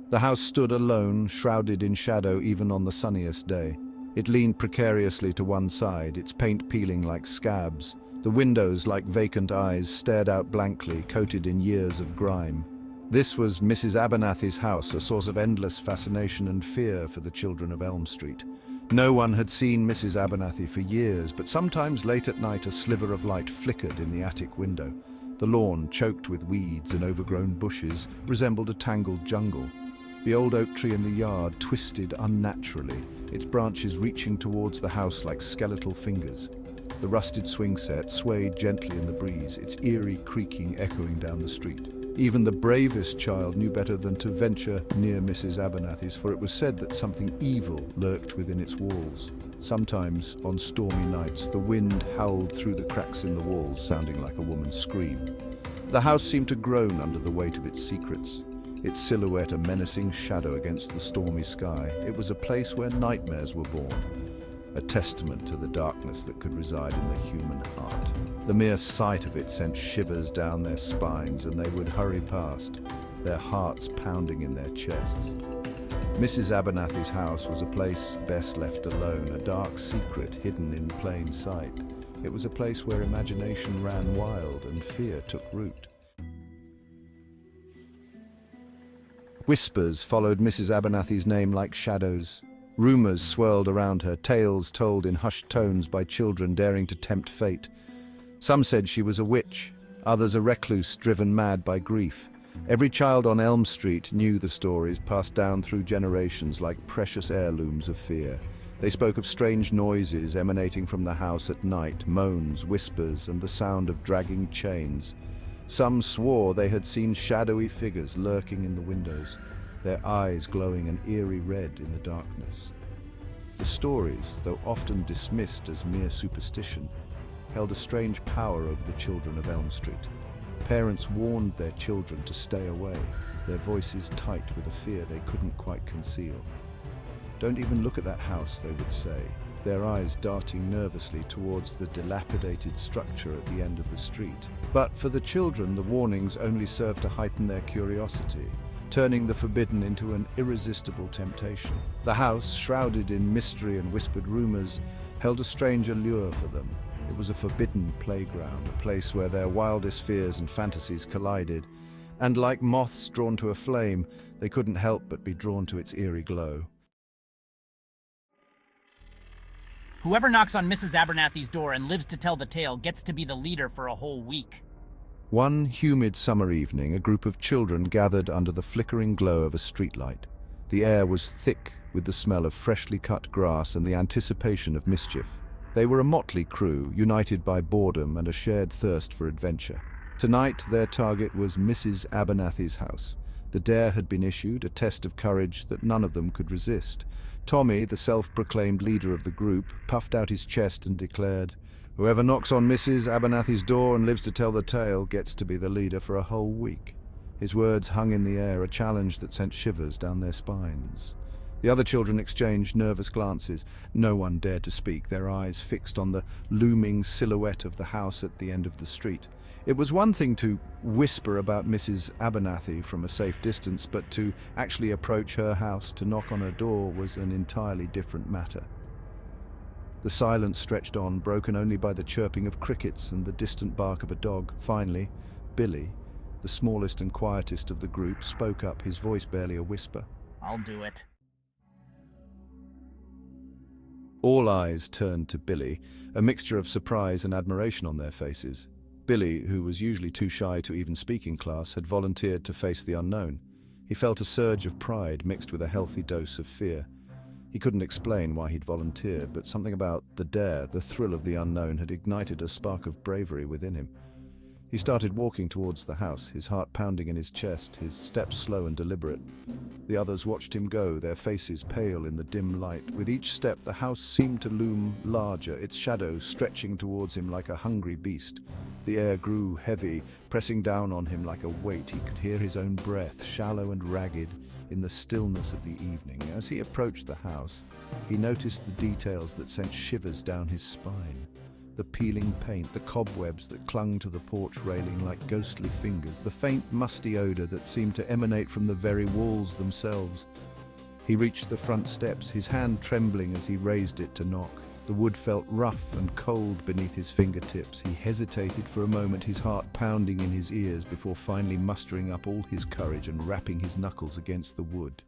The house stood alone, shrouded in shadow even on the sunniest day. It leaned precariously to one side, its paint peeling like scabs. The windows, like vacant eyes, stared out blankly, coated in years of grime. This was Mrs. Abernathy's house, a source of endless fascination and fear for the children of Elm Street. No one had seen Mrs. Abernathy for years, but sometimes late at night a sliver of light flickered in the attic window. The lawn, choked with weeds and overgrown bushes, resembled a tangled jungle. The old oak tree in the yard twisted unnaturally, its branches reaching towards the house like skeletal fingers. The rusted swing set swayed gently in the breeze, its eerie creaking echoing down the street. Even the bravest child knew better than to venture near Mrs. Abernathy's, for it was said that something evil lurked within its walls. Sometimes, on stormy nights, the wind howled through the cracks in the walls, sounding like a woman's scream. The house seemed to groan under the weight of its secrets, its silhouette a menacing shadow against the stormy sky. It was a place where nightmares were born, a testament to the darkness that could reside in the human heart. The mere sight of it sent shivers down their spines, and they would hurry past, their hearts pounding in their chests. Mrs. Abernathy's house was a place best left alone, a dark secret hidden in plain sight. It was a place where imagination ran wild and fear took root. Whispers followed Mrs. Abernathy's name like shadows. Rumors swirled around her, tales told in hushed tones by children daring to tempt fate. Some said she was a witch, others a recluse driven mad by grief. Every child on Elm Street knew the stories passed down through generations like precious heirlooms of fear. They spoke of strange noises emanating from the house at night, moans, whispers, and the sound of dragging chains. Some swore they had seen shadowy figures lurking in the windows, their eyes glowing an eerie red in the darkness. The stories, though often dismissed as mere superstition, held a strange power over the children of Elm Street. Parents warned their children to stay away, their voices tight with a fear they couldn't quite conceal. "Don't even look at that house," they would say, their eyes darting nervously towards the dilapidated structure at the end of the street. But for the children, the warnings only served to heighten their curiosity, turning the forbidden into an irresistible temptation. The house, shrouded in mystery and whispered rumors, held a strange allure for them. It was a forbidden playground, a place where their wildest fears and fantasies collided, and like moths drawn to a flame, they couldn't help but be drawn to its eerie glow. Whoever knocks on Mrs. Abernathy's door and lives to tell the tale gets to be the leader for a whole week. One humid summer evening, a group of children gathered under the flickering glow of a streetlight. The air was thick with the smell of freshly cut grass and the anticipation of mischief. They were a motley crew, united by boredom and a shared thirst for adventure. Tonight, their target was Mrs. Abernathy's house. The dare had been issued, a test of courage that none of them could resist. Tommy, the self-proclaimed leader of the group, puffed out his chest and declared, "Whoever knocks on Mrs. Abernathy's door and lives to tell the tale gets to be the leader for a whole week." His words hung in the air, a challenge that sent shivers down their spines. The other children exchanged nervous glances. No one dared to speak, their eyes fixed on the looming silhouette of the house at the end of the street. It was one thing to whisper about Mrs. Abernathy from a safe distance, but to actually approach her house, to knock on her door, was an entirely different matter. The silence stretched on, broken only by the chirping of crickets and the distant bark of a dog. Finally, Billy, the smallest and quietest of the group, spoke up, his voice barely a whisper. "I'll do it." All eyes turned to Billy, a mixture of surprise and admiration on their faces. Billy, who was usually too shy to even speak in class, had volunteered to face the unknown. He felt a surge of pride mixed with a healthy dose of fear. He couldn't explain why he'd volunteered, but something about the dare, the thrill of the unknown, had ignited a spark of bravery within him. He started walking towards the house, his heart pounding in his chest, his steps slow and deliberate. The others watched him go, their faces pale in the dim light. With each step, the house seemed to loom larger, its shadow stretching towards him like a hungry beast. The air grew heavy, pressing down on him like a weight. He could hear his own breath, shallow and ragged, in the stillness of the evening. As he approached the house, he noticed the details that sent shivers down his spine. The peeling paint, the cobwebs that clung to the porch railing like ghostly fingers, the faint, musty odor that seemed to emanate from the very walls themselves. He reached the front steps, his hand trembling as he raised it to knock. The wood felt rough and cold beneath his fingertips. He hesitated for a moment, his heart pounding in his ears, before finally mustering up all his courage and rapping his knuckles against the wood.